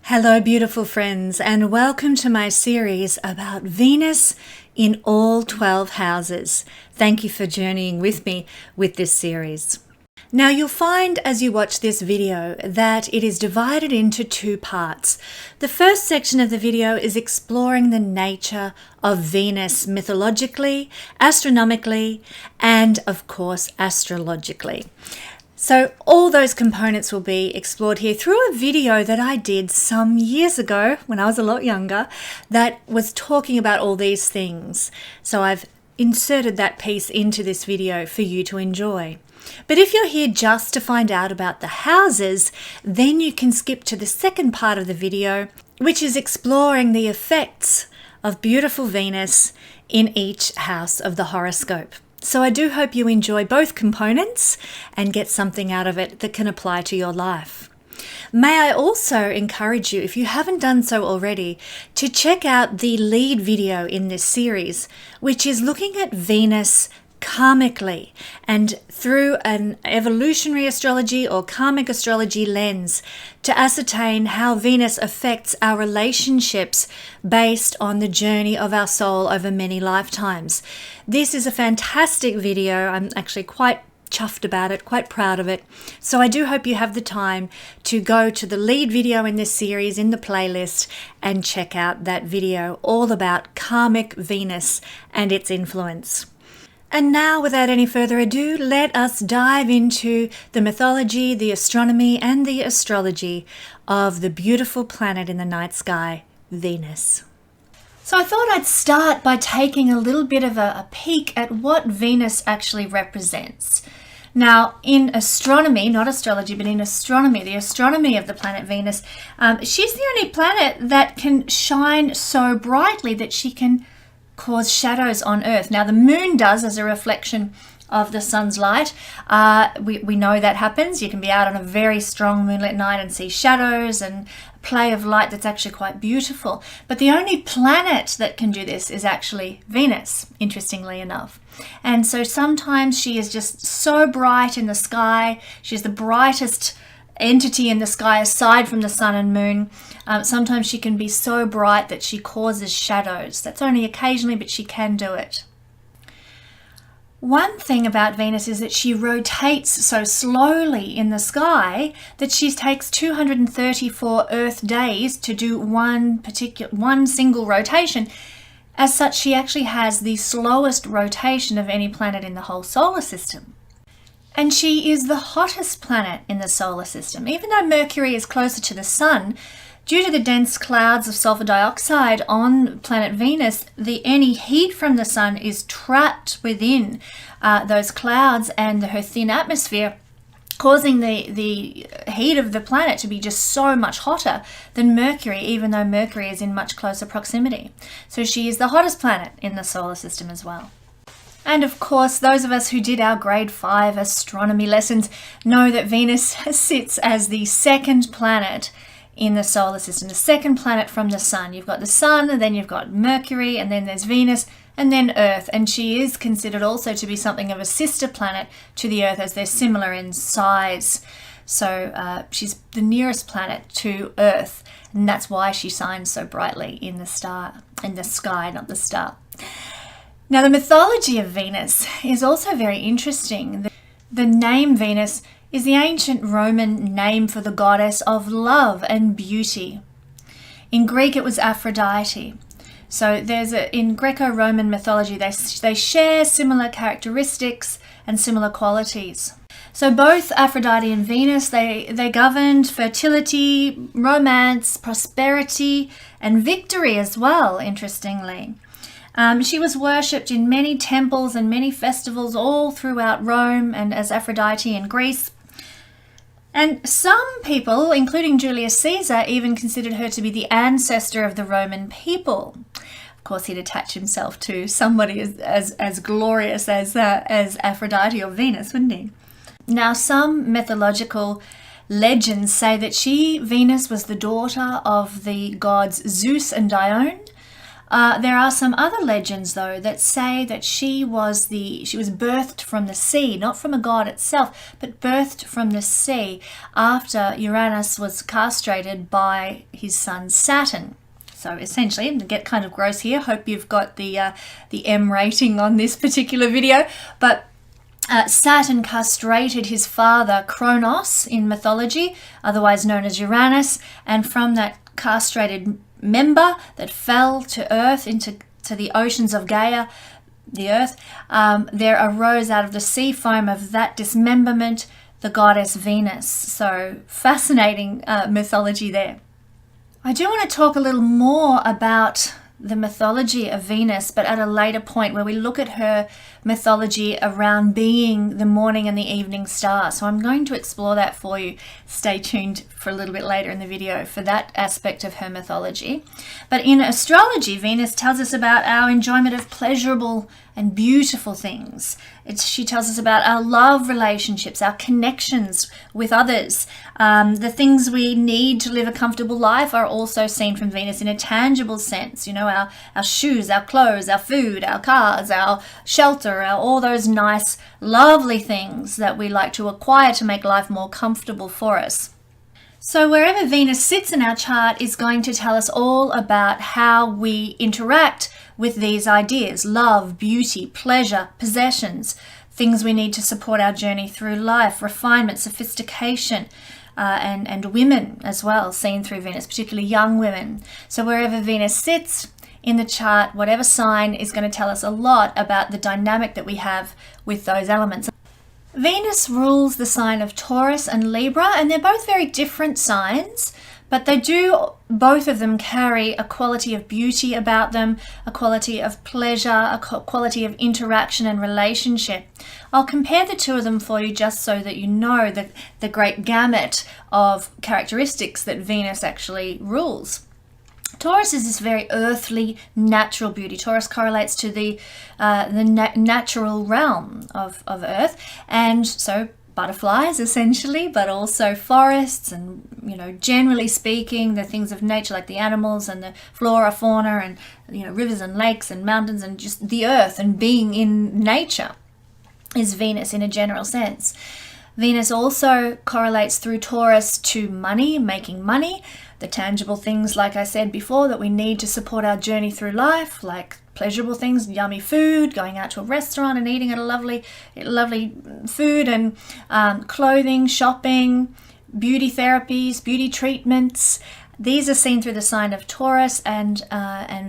Hello, beautiful friends, and welcome to my series about Venus in all 12 houses. Thank you for journeying with me with this series. Now, you'll find as you watch this video that it is divided into two parts. The first section of the video is exploring the nature of Venus mythologically, astronomically, and of course, astrologically. So all those components will be explored here through a video that I did some years ago when I was a lot younger that was talking about all these things. So I've inserted that piece into this video for you to enjoy. But if you're here just to find out about the houses, then you can skip to the second part of the video, which is exploring the effects of beautiful Venus in each house of the horoscope. So I do hope you enjoy both components and get something out of it that can apply to your life. May I also encourage you, if you haven't done so already, to check out the lead video in this series, which is looking at Venus karmically and through an evolutionary astrology or karmic astrology lens to ascertain how Venus affects our relationships based on the journey of our soul over many lifetimes. This is a fantastic video. I'm actually quite chuffed about it, quite proud of it. So I do hope you have the time to go to the lead video in this series in the playlist and check out that video all about karmic Venus and its influence. And now, without any further ado, let us dive into the mythology, the astronomy, and the astrology of the beautiful planet in the night sky, Venus. So I thought I'd start by taking a little bit of a peek at what Venus actually represents. Now, in astronomy, not astrology, but in astronomy, the astronomy of the planet Venus, she's the only planet that can shine so brightly that she can cause shadows on Earth. Now, the moon does as a reflection of the sun's light. We know that happens. You can be out on a very strong moonlit night and see shadows and play of light that's actually quite beautiful. But the only planet that can do this is actually Venus, interestingly enough. And so sometimes she is just so bright in the sky. She's the brightest entity in the sky aside from the sun and moon. Sometimes she can be so bright that she causes shadows. That's only occasionally, but she can do it. One thing about Venus is that she rotates so slowly in the sky that she takes 234 Earth days to do one single rotation. As such, she actually has the slowest rotation of any planet in the whole solar system. And she is the hottest planet in the solar system. Even though Mercury is closer to the sun, due to the dense clouds of sulfur dioxide on planet Venus, any heat from the sun is trapped within those clouds and her thin atmosphere, causing the heat of the planet to be just so much hotter than Mercury, even though Mercury is in much closer proximity. So she is the hottest planet in the solar system as well. And of course, those of us who did our grade 5 astronomy lessons know that Venus sits as the second planet in the solar system, the second planet from the sun. You've got the sun, and then you've got Mercury, and then there's Venus, and then Earth. And she is considered also to be something of a sister planet to the Earth, as they're similar in size. So she's the nearest planet to Earth, and that's why she shines so brightly in the sky, not the star. Now, the mythology of Venus is also very interesting. The name Venus is the ancient Roman name for the goddess of love and beauty. In Greek, it was Aphrodite. So in Greco-Roman mythology, they share similar characteristics and similar qualities. So both Aphrodite and Venus, they governed fertility, romance, prosperity, and victory as well, interestingly. She was worshipped in many temples and many festivals all throughout Rome and as Aphrodite in Greece. And some people, including Julius Caesar, even considered her to be the ancestor of the Roman people. Of course, he'd attach himself to somebody as glorious as Aphrodite or Venus, wouldn't he? Now, some mythological legends say that Venus was the daughter of the gods Zeus and Dione. There are some other legends, though, that say that she was birthed from the sea, not from a god itself, but birthed from the sea after Uranus was castrated by his son Saturn. So essentially, to get kind of gross here, hope you've got the M rating on this particular video, but Saturn castrated his father Kronos in mythology, otherwise known as Uranus, and from that castrated member that fell to earth into the oceans of Gaia, the earth, there arose out of the sea foam of that dismemberment the goddess Venus. So fascinating mythology there. I do want to talk a little more about the mythology of Venus, but at a later point, where we look at her mythology around being the morning and the evening star. So I'm going to explore that for you. Stay tuned for a little bit later in the video for that aspect of her mythology. But in astrology, Venus tells us about our enjoyment of pleasurable and beautiful things. She tells us about our love relationships, our connections with others. The things we need to live a comfortable life are also seen from Venus in a tangible sense. You know, our shoes, our clothes, our food, our cars, our shelter, all those nice, lovely things that we like to acquire to make life more comfortable for us. So wherever Venus sits in our chart is going to tell us all about how we interact with these ideas: love, beauty, pleasure, possessions, things we need to support our journey through life, refinement, sophistication, and women as well, seen through Venus, particularly young women. So wherever Venus sits in the chart, whatever sign, is going to tell us a lot about the dynamic that we have with those elements. Venus rules the sign of Taurus and Libra, and they're both very different signs, but they do, both of them, carry a quality of beauty about them, a quality of pleasure, a quality of interaction and relationship. I'll compare the two of them for you just so that you know the great gamut of characteristics that Venus actually rules. Taurus is this very earthly, natural beauty. Taurus correlates to the natural realm of Earth, and so butterflies essentially, but also forests and, you know, generally speaking, the things of nature like the animals and the flora, fauna, and, you know, rivers and lakes and mountains and just the earth and being in nature is Venus in a general sense. Venus also correlates through Taurus to money, making money, the tangible things, like I said before, that we need to support our journey through life, like pleasurable things, yummy food, going out to a restaurant and eating at a lovely food, and clothing, shopping, beauty therapies, beauty treatments. These are seen through the sign of Taurus and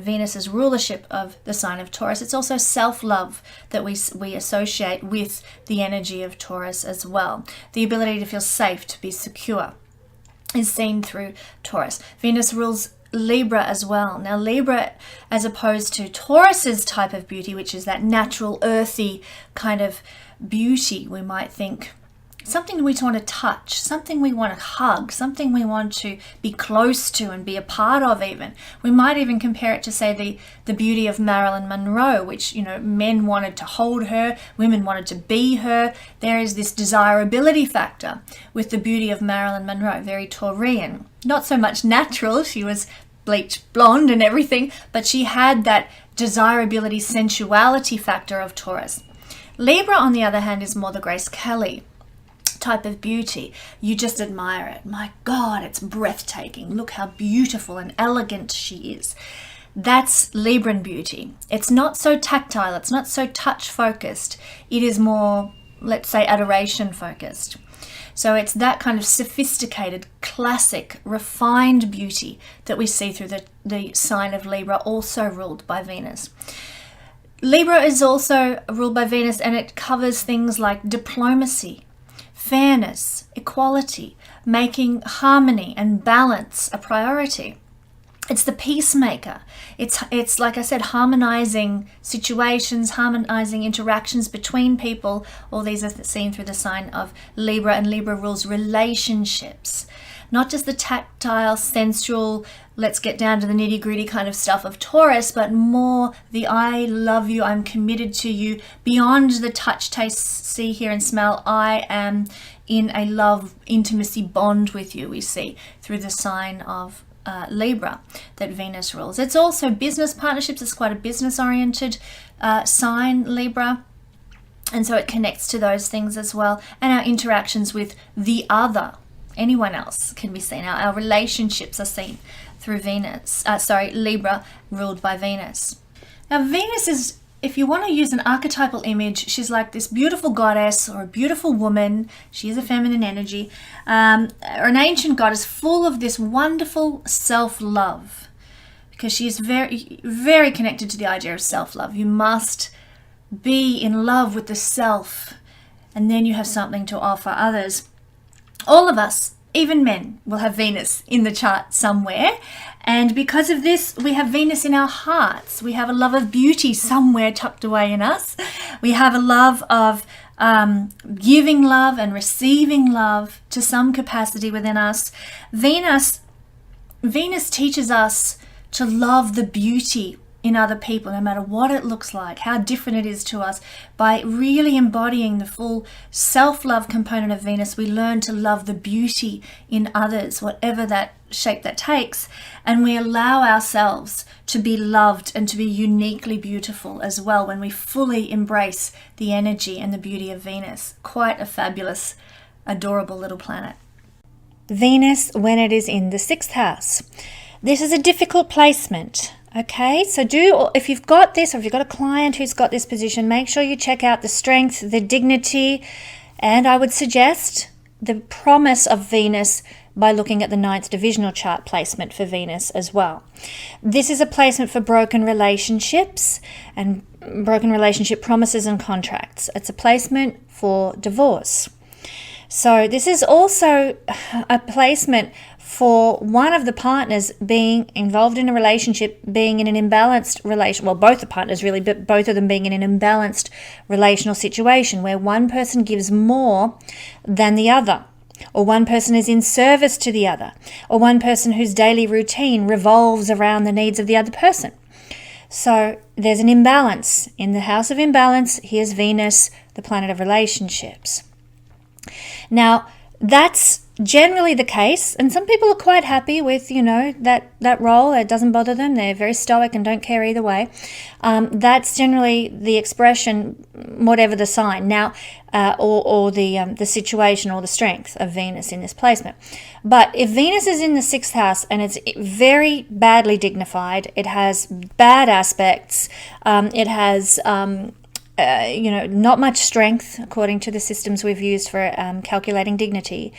Venus's rulership of the sign of Taurus. It's also self-love that we associate with the energy of Taurus as well. The ability to feel safe, to be secure, is seen through Taurus. Venus rules Libra as well. Now Libra, as opposed to Taurus's type of beauty, which is that natural, earthy kind of beauty, we might think something we want to touch, something we want to hug, something we want to be close to and be a part of even. We might even compare it to, say, the beauty of Marilyn Monroe, which, you know, men wanted to hold her, women wanted to be her. There is this desirability factor with the beauty of Marilyn Monroe, very Taurian. Not so much natural, she was bleached blonde and everything, but she had that desirability, sensuality factor of Taurus. Libra, on the other hand, is more the Grace Kelly type of beauty. You just admire it. My God, it's breathtaking. Look how beautiful and elegant she is. That's Libran beauty. It's not so tactile. It's not so touch focused. It is more, let's say, adoration focused. So it's that kind of sophisticated, classic, refined beauty that we see through the sign of Libra, also ruled by Venus. Libra is also ruled by Venus, and it covers things like diplomacy, fairness, equality, making harmony and balance a priority. It's the peacemaker. It's like I said, harmonizing situations, harmonizing interactions between people. All these are seen through the sign of Libra, and Libra rules relationships. Not just the tactile, sensual, let's get down to the nitty-gritty kind of stuff of Taurus, but more the I love you, I'm committed to you, beyond the touch, taste, see, hear, and smell. I am in a love, intimacy bond with you, we see through the sign of Libra that Venus rules. It's also business partnerships. It's quite a business-oriented sign, Libra. And so it connects to those things as well. And our interactions with the other, anyone else, can be seen. Our relationships are seen through Libra, ruled by Venus. Now, Venus is, if you want to use an archetypal image, she's like this beautiful goddess or a beautiful woman. She is a feminine energy, or an ancient goddess full of this wonderful self-love, because she is very, very connected to the idea of self-love. You must be in love with the self, and then you have something to offer others. All of us, even men, will have Venus in the chart somewhere, and because of this, we have Venus in our hearts. We have a love of beauty somewhere tucked away in us. We have a love of giving love and receiving love to some capacity within us. Venus teaches us to love the beauty in other people, no matter what it looks like, how different it is to us. By really embodying the full self-love component of Venus, we learn to love the beauty in others, whatever that shape that takes, and we allow ourselves to be loved and to be uniquely beautiful as well when we fully embrace the energy and the beauty of Venus. Quite a fabulous, adorable little planet. Venus, when it is in the 6th house. This is a difficult placement. Okay, so if you've got this, or if you've got a client who's got this position, make sure you check out the strength, the dignity, and I would suggest the promise of Venus by looking at the 9th divisional chart placement for Venus as well. This is a placement for broken relationships and broken relationship promises and contracts. It's a placement for divorce. So this is also a placement for one of the partners being involved in a relationship, being in an imbalanced relation, well, both the partners really, but both of them being in an imbalanced relational situation where one person gives more than the other, or one person is in service to the other, or one person whose daily routine revolves around the needs of the other person. So there's an imbalance. In the house of imbalance, here's Venus, the planet of relationships. Now, that's generally the case, and some people are quite happy with, that role. It doesn't bother them. They're very stoic and don't care either way. That's generally the expression, whatever the sign now, or the situation or the strength of Venus in this placement. But if Venus is in the 6th house and it's very badly dignified, it has bad aspects, it has not much strength according to the systems we've used for calculating dignity.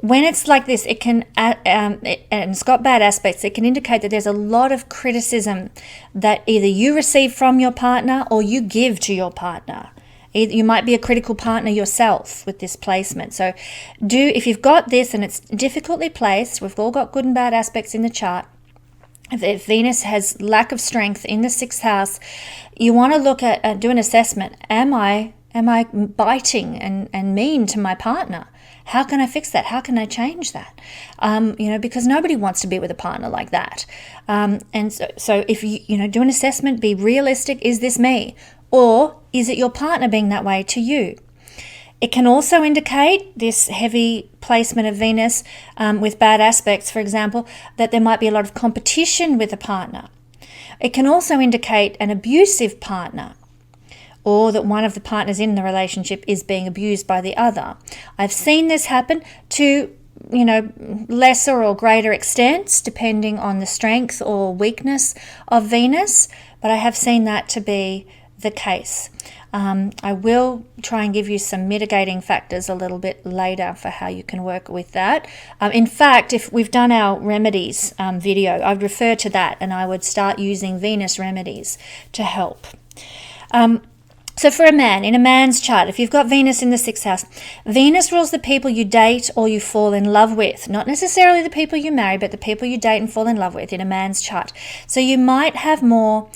When it's like this, it can, and it's got bad aspects, it can indicate that there's a lot of criticism that either you receive from your partner or you give to your partner. You might be a critical partner yourself with this placement. So if you've got this and it's difficultly placed, we've all got good and bad aspects in the chart. If Venus has lack of strength in the 6th house, you want to look at do an assessment. Am I biting and mean to my partner? How can I fix that? How can I change that? Because nobody wants to be with a partner like that. And so if you do an assessment, be realistic. Is this me? Or is it your partner being that way to you? It can also indicate, this heavy placement of Venus with bad aspects, for example, that there might be a lot of competition with a partner. It can also indicate an abusive partner, or that one of the partners in the relationship is being abused by the other. I've seen this happen to lesser or greater extents, depending on the strength or weakness of Venus, but I have seen that to be the case. I will try and give you some mitigating factors a little bit later for how you can work with that. In fact, if we've done our remedies video, I'd refer to that, and I would start using Venus remedies to help. So for a man, in a man's chart, if you've got Venus in the 6th house, Venus rules the people you date or you fall in love with. Not necessarily the people you marry, but the people you date and fall in love with in a man's chart. So you might have more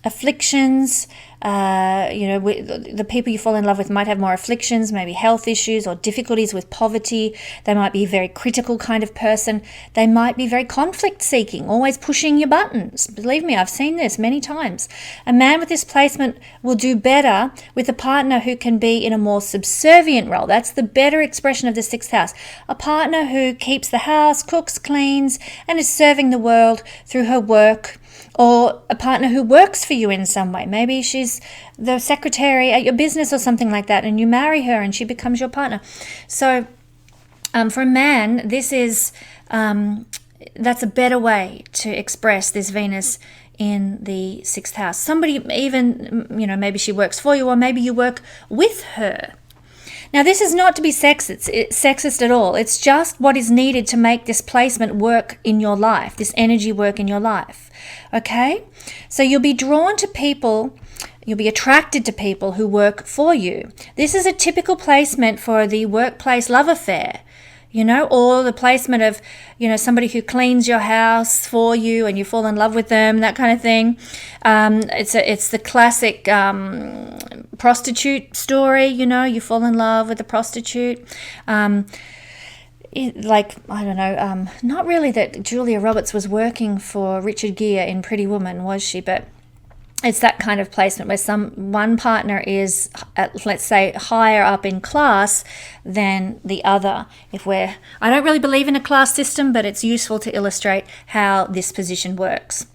afflictions, The people you fall in love with might have more afflictions, maybe health issues or difficulties with poverty. They might be a very critical kind of person. They might be very conflict seeking, always pushing your buttons. Believe me, I've seen this many times. A man with this placement will do better with a partner who can be in a more subservient role. That's the better expression of the sixth house. A partner who keeps the house, cooks, cleans, and is serving the world through her work, or a partner who works for you in some way. Maybe she's the secretary at your business or something like that, and you marry her and she becomes your partner. So for a man, this is that's a better way to express this Venus in the sixth house. Somebody even, maybe she works for you, or maybe you work with her. Now, this is not to be sexist at all. It's just what is needed to make this placement work in your life, this energy work in your life. Okay? So you'll be drawn to people, you'll be attracted to people who work for you. This is a typical placement for the workplace love affair, or the placement of, somebody who cleans your house for you and you fall in love with them, that kind of thing. It's the classic prostitute story, you fall in love with a prostitute. Not really that Julia Roberts was working for Richard Gere in Pretty Woman, was she? But it's that kind of placement where one partner is, let's say, higher up in class than the other. I don't really believe in a class system, but it's useful to illustrate how this position works.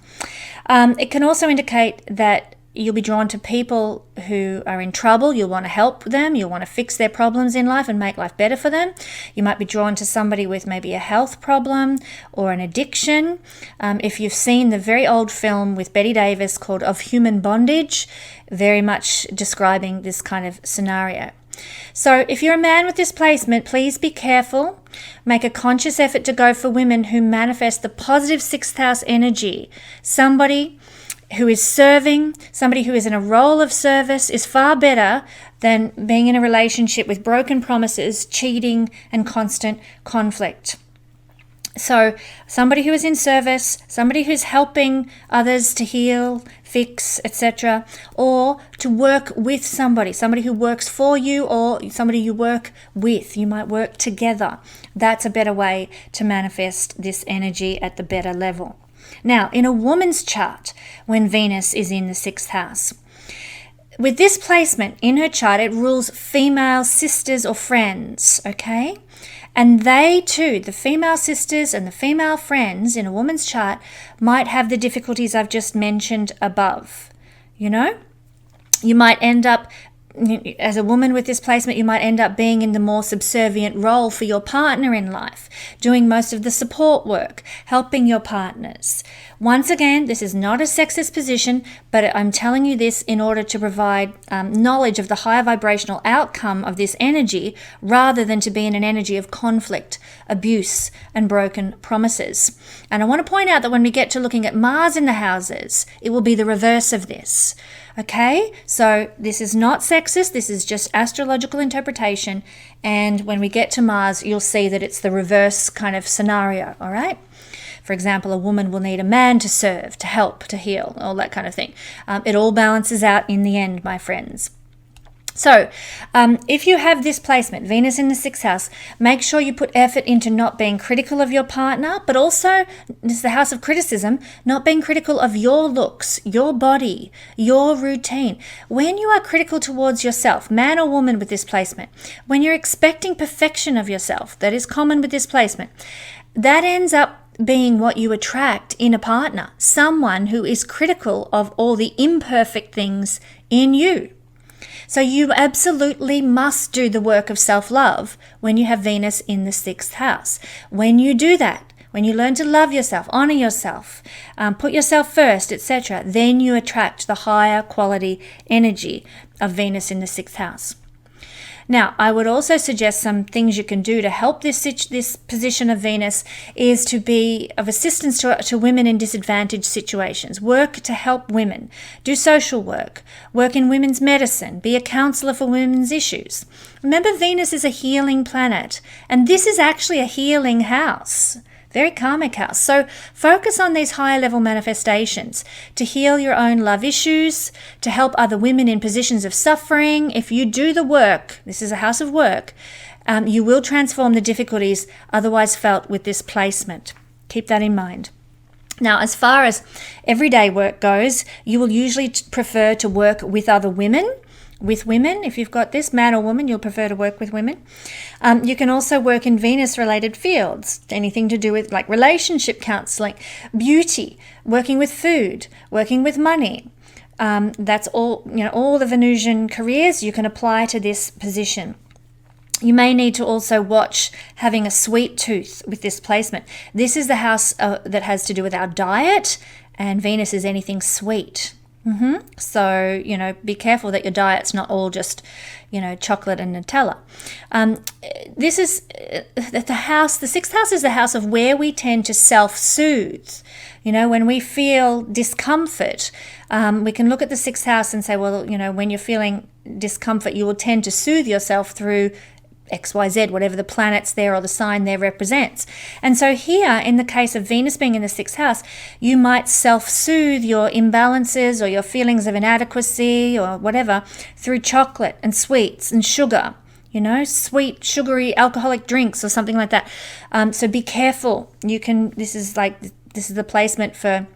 It can also indicate that you'll be drawn to people who are in trouble. You'll want to help them. You'll want to fix their problems in life and make life better for them. You might be drawn to somebody with maybe a health problem or an addiction. If you've seen the very old film with Bette Davis called Of Human Bondage, very much describing this kind of scenario. So if you're a man with this placement, please be careful. Make a conscious effort to go for women who manifest the positive sixth house energy. Somebody who is serving, somebody who is in a role of service is far better than being in a relationship with broken promises, cheating, and constant conflict. So somebody who is in service, somebody who's helping others to heal, fix, etc., or to work with somebody who works for you or somebody you work with. You might work together. That's a better way to manifest this energy at the better level. Now, in a woman's chart, when Venus is in the sixth house, with this placement in her chart, it rules female sisters or friends, okay? And they too, the female sisters and the female friends in a woman's chart, might have the difficulties I've just mentioned above. You might end up, as a woman with this placement, you might end up being in the more subservient role for your partner in life, doing most of the support work, helping your partners. Once again, this is not a sexist position, but I'm telling you this in order to provide knowledge of the higher vibrational outcome of this energy, rather than to be in an energy of conflict, abuse, and broken promises. And I want to point out that when we get to looking at Mars in the houses, it will be the reverse of this. Okay, so this is not sexist, this is just astrological interpretation, and when we get to Mars, you'll see that it's the reverse kind of scenario, all right? For example, a woman will need a man to serve, to help, to heal, all that kind of thing. It all balances out in the end, my friends. So, if you have this placement, Venus in the sixth house, make sure you put effort into not being critical of your partner, but also, this is the house of criticism, not being critical of your looks, your body, your routine. When you are critical towards yourself, man or woman with this placement, when you're expecting perfection of yourself, that is common with this placement, that ends up being what you attract in a partner, someone who is critical of all the imperfect things in you. So you absolutely must do the work of self-love when you have Venus in the sixth house. When you do that, when you learn to love yourself, honor yourself, put yourself first, etc., then you attract the higher quality energy of Venus in the sixth house. Now, I would also suggest some things you can do to help this position of Venus is to be of assistance to women in disadvantaged situations. Work to help women. Do social work. Work in women's medicine. Be a counselor for women's issues. Remember, Venus is a healing planet, and this is actually a healing house. Very karmic house. So focus on these higher level manifestations to heal your own love issues, to help other women in positions of suffering. If you do the work, this is a house of work, you will transform the difficulties otherwise felt with this placement. Keep that in mind. Now, as far as everyday work goes, you will usually prefer to work with other women. With women, if you've got this, man or woman, you'll prefer to work with women. You can also work in Venus-related fields, anything to do with like relationship counseling, beauty, working with food, working with money. That's all, all the Venusian careers you can apply to this position. You may need to also watch having a sweet tooth with this placement. This is the house that has to do with our diet, and Venus is anything sweet. So, be careful that your diet's not all just, chocolate and Nutella. This is the sixth house is the house of where we tend to self-soothe. When we feel discomfort, we can look at the sixth house and say, well, when you're feeling discomfort, you will tend to soothe yourself through XYZ, whatever the planets there or the sign there represents. And so here, in the case of Venus being in the sixth house, you might self-soothe your imbalances or your feelings of inadequacy or whatever through chocolate and sweets and sugar, sweet, sugary, alcoholic drinks or something like that. So be careful. This is the placement for,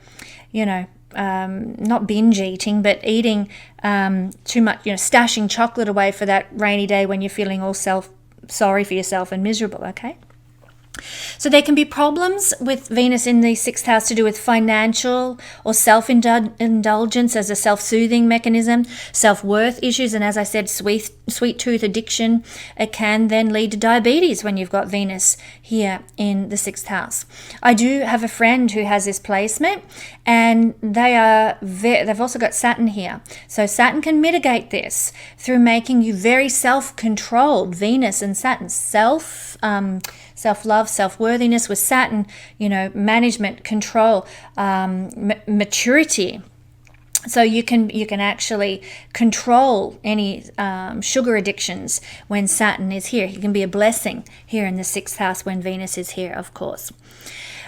not binge eating, but eating too much, stashing chocolate away for that rainy day when you're feeling all sorry for yourself and miserable, okay? So there can be problems with Venus in the sixth house to do with financial or self-indulgence as a self-soothing mechanism, self-worth issues, and as I said, sweet tooth addiction. It can then lead to diabetes when you've got Venus here in the sixth house. I do have a friend who has this placement, and they've also got Saturn here. So Saturn can mitigate this through making you very self-controlled. Venus and Saturn, self-love, self-worthiness with Saturn, management, control, maturity. So you can actually control any sugar addictions when Saturn is here. He can be a blessing here in the sixth house when Venus is here, of course.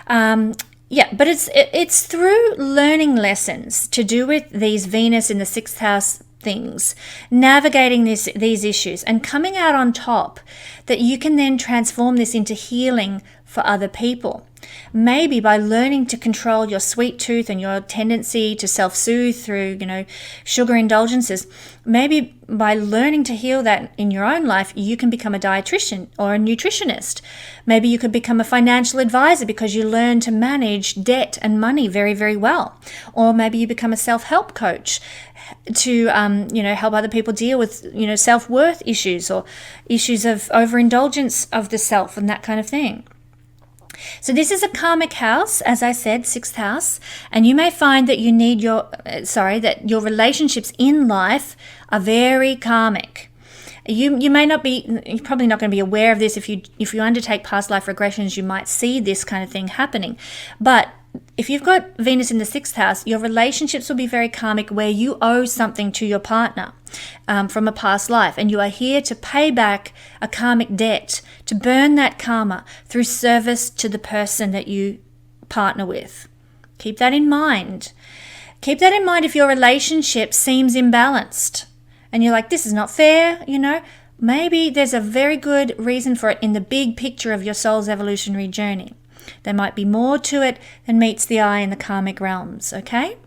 But it's through learning lessons to do with these Venus in the sixth house things, navigating these issues and coming out on top, that you can then transform this into healing for other people. Maybe by learning to control your sweet tooth and your tendency to self-soothe through, sugar indulgences, maybe by learning to heal that in your own life, you can become a dietitian or a nutritionist. Maybe you could become a financial advisor because you learn to manage debt and money very, very well. Or maybe you become a self-help coach to, help other people deal with, self-worth issues or issues of overindulgence of the self and that kind of thing. So this is a karmic house, as I said, sixth house, and you may find that that your relationships in life are very karmic. You're probably not going to be aware of this. If you undertake past life regressions, you might see this kind of thing happening. But if you've got Venus in the sixth house, your relationships will be very karmic, where you owe something to your partner from a past life, and you are here to pay back a karmic debt, to burn that karma through service to the person that you partner with. Keep that in mind. Keep that in mind if your relationship seems imbalanced and you're like, this is not fair, maybe there's a very good reason for it in the big picture of your soul's evolutionary journey. There might be more to it than meets the eye in the karmic realms, okay?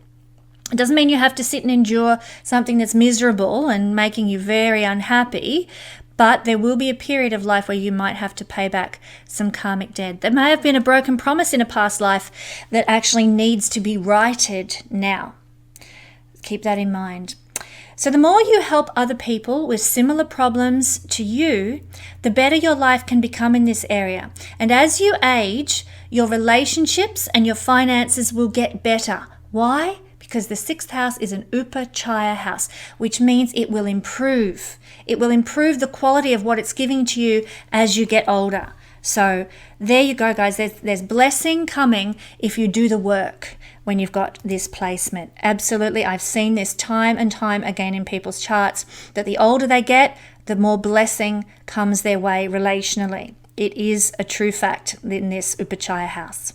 It doesn't mean you have to sit and endure something that's miserable and making you very unhappy, but there will be a period of life where you might have to pay back some karmic debt. There may have been a broken promise in a past life that actually needs to be righted now. Keep that in mind. So the more you help other people with similar problems to you, the better your life can become in this area. And as you age, your relationships and your finances will get better. Why? Because the sixth house is an upachaya house, which means it will improve. It will improve the quality of what it's giving to you as you get older. So there you go, guys. There's blessing coming if you do the work when you've got this placement. Absolutely. I've seen this time and time again in people's charts, that the older they get, the more blessing comes their way relationally. It is a true fact in this Upachaya house.